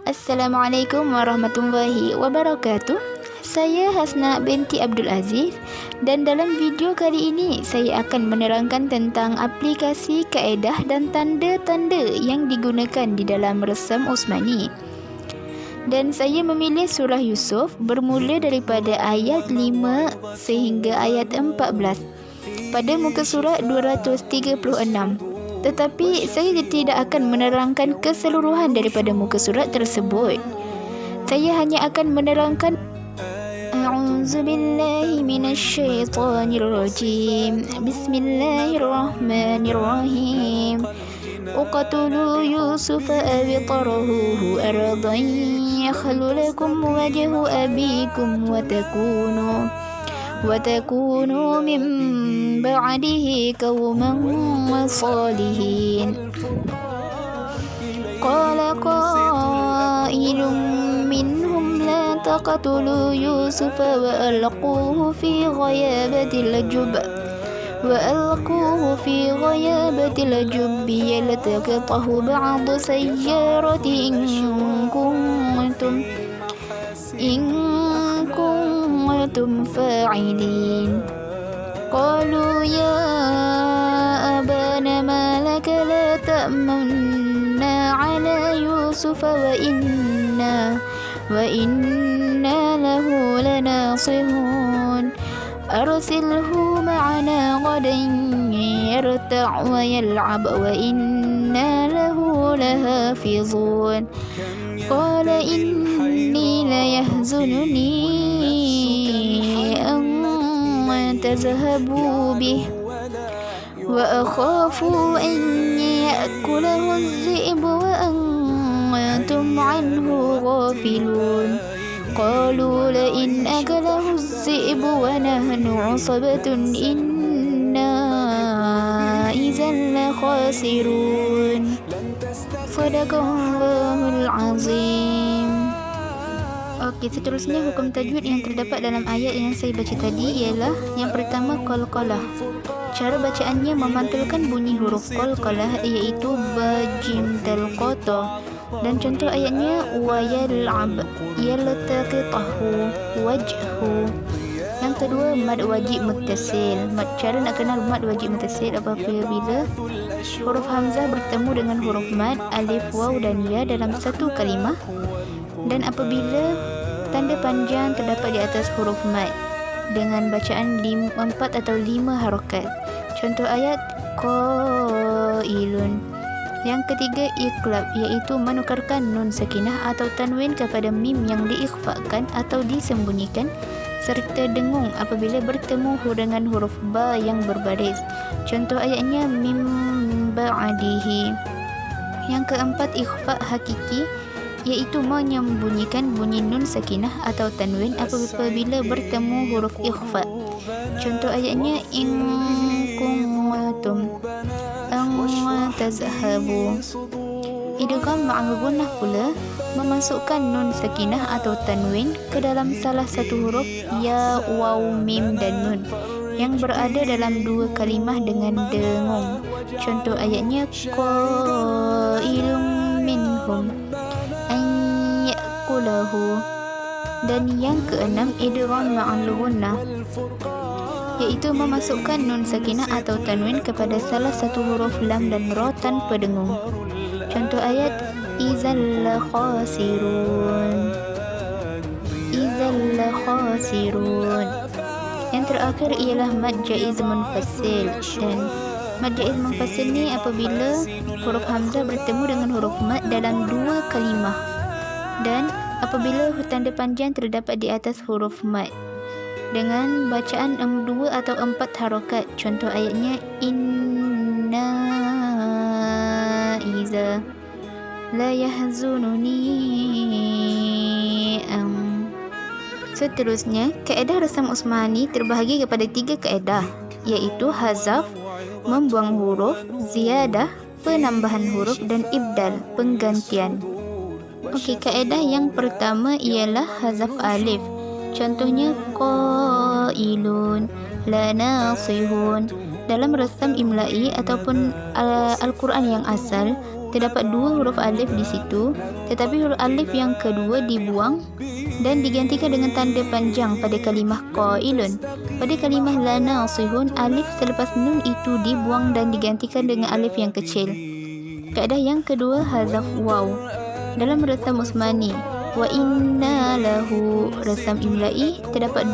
Assalamualaikum warahmatullahi wabarakatuh. Saya Hasna binti Abdul Aziz dan dalam video kali ini saya akan menerangkan tentang aplikasi kaedah dan tanda-tanda yang digunakan di dalam resam Osmani. Dan saya memilih surah Yusuf bermula daripada ayat 5 sehingga ayat 14 pada muka surat 236. Tetapi saya tidak akan menerangkan keseluruhan daripada muka surat tersebut. Saya hanya akan menerangkan A'udzubillahi minasyaitonirrajim. Bismillahirrahmanirrahim. Uqtulu Yusufa aw tarahuhu ardan yakhlu lakum wajhu abikum وتكونوا من بعده قوما صالحين قال قائل منهم لا تقتلوا يوسف وألقوه في غيابة الجب يلتقطه بعض سيارة إن كنتم فاعلين قالوا يا أبانا ما لك لا تأمنا على يوسف وإنا له لناصحون أرسله معنا غدا يرتع ويلعب وإنا له لحافظون قال إني ليحزنني أن تذهبوا به وأخاف أن يأكله الذئب وأنتم عنه غافلون قالوا لئن أكله الذئب ونحن عصبة إنا إذا لخاسرون صدق الله العظيم. Okey, seterusnya hukum tajwid yang terdapat dalam ayat yang saya baca tadi ialah yang pertama qalqalah. Cara bacaannya memantulkan bunyi huruf qalqalah iaitu ba jim dal qata. Dan contoh ayatnya wa yal'ab yaltaqitahu wajhu. Yang kedua mad wajib muttasil. Cara nak kenal mad wajib muttasil apabila huruf hamzah bertemu dengan huruf mad, alif, waw dan ya dalam satu kalimah, dan apabila tanda panjang terdapat di atas huruf mad dengan bacaan 4 atau 5 harakat. Contoh ayat qailun. Yang ketiga iqlab, iaitu menukarkan nun sakinah atau tanwin kepada mim yang diikhfakan atau disembunyikan, serta dengung apabila bertemu dengan huruf ba yang berbaris. Contoh ayatnya mim ba'dihi. Yang keempat ikhfa hakiki, iaitu menyembunyikan bunyi nun sakinah atau tanwin apabila bertemu huruf ikhfa. Contoh ayatnya in kuntum tazhabu. Idgham ma'al gunnah pula memasukkan nun sakinah atau tanwin ke dalam salah satu huruf ya, waw, mim dan nun yang berada dalam dua kalimah dengan dengung. Contoh ayatnya qailum minhum an ya'kulahu. Dan yang keenam idgham ma'al gunnah, iaitu memasukkan nun sakinah atau tanwin kepada salah satu huruf lam dan ra tanpa dengung. Contoh ayat idzal la khasirun. Yang terakhir ialah mad jaiz munfasil. Dan mad jaiz munfasil ni apabila huruf hamzah bertemu dengan huruf mad dalam dua kalimah dan apabila tanda panjang terdapat di atas huruf mad dengan bacaan 2 atau 4 harakat. Contoh ayatnya inna iza la yahzununi Seterusnya, kaedah resam Osmani terbahagi kepada 3 kaedah, iaitu hazaf, membuang huruf, ziyadah, penambahan huruf dan ibdal, penggantian. Okey, kaedah yang pertama ialah hazaf alif. Contohnya qailun, la nasihun. Dalam resam imla'i ataupun Al-Quran yang asal, terdapat dua huruf alif di situ, tetapi huruf alif yang kedua dibuang dan digantikan dengan tanda panjang pada kalimah qailun. Pada kalimah la nasihun, alif selepas nun itu dibuang dan digantikan dengan alif yang kecil. Kaedah yang kedua, hazaf waw. Dalam resam Usmani, wa inna lahu, resam imla'i, terdapat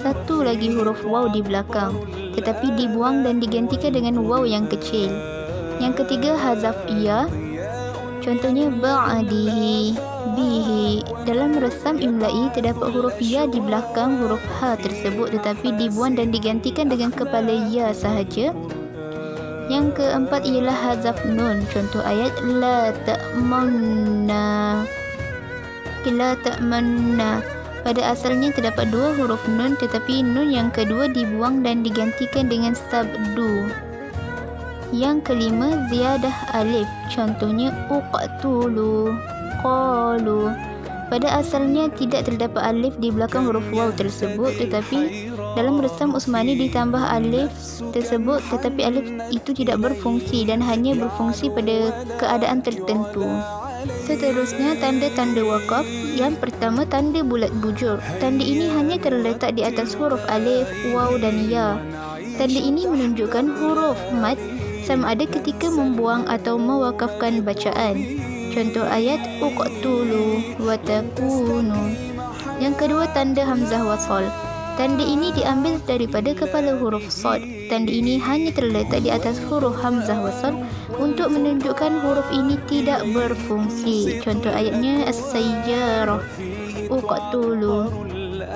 satu lagi huruf waw di belakang, tetapi dibuang dan digantikan dengan waw yang kecil. Yang ketiga, hazaf ya. Contohnya ba'dihi, bihi. Dalam resam imla'i terdapat huruf ya di belakang huruf ha tersebut, tetapi dibuang dan digantikan dengan kepala ya sahaja. Yang keempat ialah hazaf nun. Contoh ayat la ta'manna. La ta'manna. Pada asalnya terdapat dua huruf nun, tetapi nun yang kedua dibuang dan digantikan dengan sabdu. Yang kelima, ziyadah alif. Contohnya uqtulu, qalu. Pada asalnya tidak terdapat alif di belakang huruf waw tersebut, tetapi dalam resam Usmani ditambah alif tersebut, tetapi alif itu tidak berfungsi dan hanya berfungsi pada keadaan tertentu. Seterusnya, tanda-tanda wakaf. Yang pertama, tanda bulat bujur. Tanda ini hanya terletak di atas huruf alif, waw dan ya. Tanda ini menunjukkan huruf mad sama ada ketika membuang atau mewakafkan bacaan. Contoh ayat uqtulu wa takunu. Yang kedua, tanda hamzah wasal. Tanda ini diambil daripada kepala huruf sad. Tanda ini hanya terletak di atas huruf hamzah wasal untuk menunjukkan huruf ini tidak berfungsi. Contoh ayatnya as-sayyarah, uqtulu.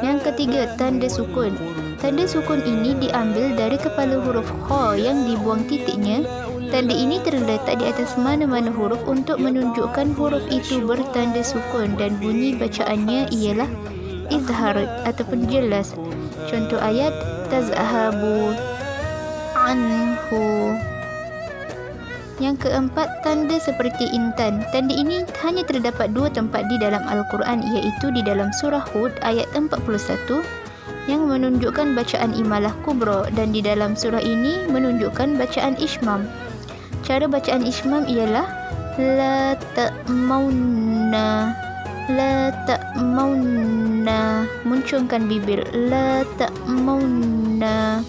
Yang ketiga, tanda sukun. Tanda sukun ini diambil dari kepala huruf kha yang dibuang titiknya. Tanda ini terletak di atas mana-mana huruf untuk menunjukkan huruf itu bertanda sukun dan bunyi bacaannya ialah izhar ataupun jelas. Contoh ayat tazhabu anhu. Yang keempat, tanda seperti intan. Tanda ini hanya terdapat dua tempat di dalam Al-Quran, iaitu di dalam surah Hud ayat 41 yang menunjukkan bacaan imalah kubra, dan di dalam surah ini menunjukkan bacaan ismam. Cara bacaan ismam ialah la ta'maunna, la ta'maunna, muncungkan bibir, la ta'maunna.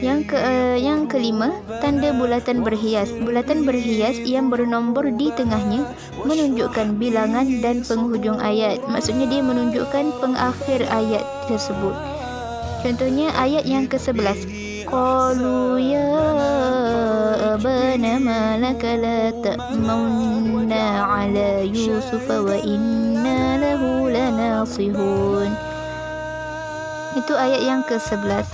Yang kelima, tanda bulatan berhias. Bulatan berhias yang bernombor di tengahnya menunjukkan bilangan dan penghujung ayat. Maksudnya dia menunjukkan pengakhir ayat tersebut. Contohnya ayat yang ke-11. Qalu ya abana ma laka la ta'maunna ala Yusuf wa inna lahu lanasihun. Itu ayat yang ke-11.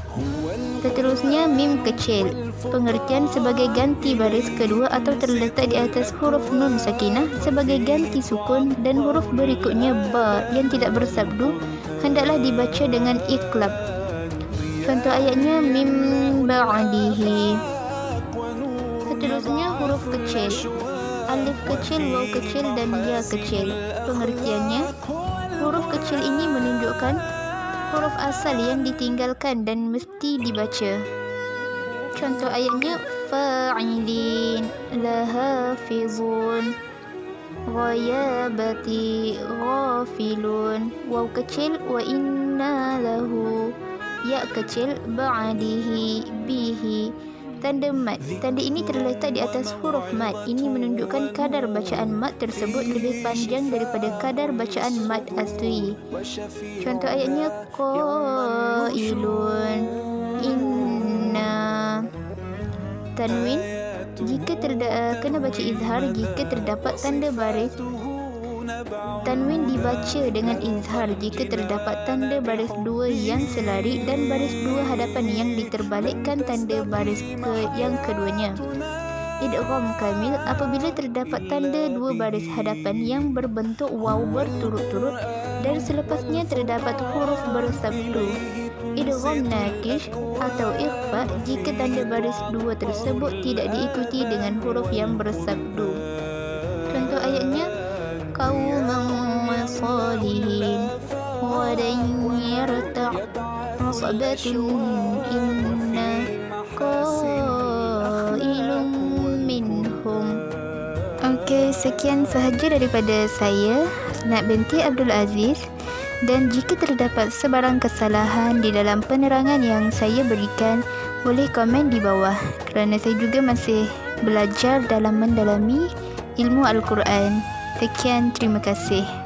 Seterusnya, mim kecil. Pengertian sebagai ganti baris kedua atau terletak di atas huruf nun sakinah sebagai ganti sukun, dan huruf berikutnya ba yang tidak bersabdu hendaklah dibaca dengan iqlab. Contoh ayatnya mim ba'dihi. Seterusnya, huruf kecil. Alif kecil, waw kecil dan ya kecil. Pengertiannya, huruf kecil ini menunjukkan huruf asal yang ditinggalkan dan mesti dibaca. Contoh ayatnya fa'ilin, lahafizun, ghayabati, ghafilun. Waw kecil, wa inna lahu. Ya kecil, ba'dihi, bihi. Tanda mad. Tanda ini terletak di atas huruf mad. Ini menunjukkan kadar bacaan mad tersebut lebih panjang daripada kadar bacaan mad asli. Contoh ayatnya qailun, inna. Tanwin, jika kena baca izhar jika terdapat tanda baris. Tanwin dibaca dengan izhar jika terdapat tanda baris dua yang selari dan baris dua hadapan yang diterbalikkan tanda baris yang keduanya. Idgham kamil apabila terdapat tanda dua baris hadapan yang berbentuk waw berturut-turut dan selepasnya terdapat huruf bersabdu. Idgham nakish atau ikhfa jika tanda baris dua tersebut tidak diikuti dengan huruf yang bersabdu. Contoh ayatnya qauman salihin wa lan yarta' asbatun inna qailun minhum. Sekian sahaja daripada saya, Hasnat binti Abdul Aziz, dan jika terdapat sebarang kesalahan di dalam penerangan yang saya berikan, boleh komen di bawah kerana saya juga masih belajar dalam mendalami ilmu Al-Quran. Sekian, terima kasih.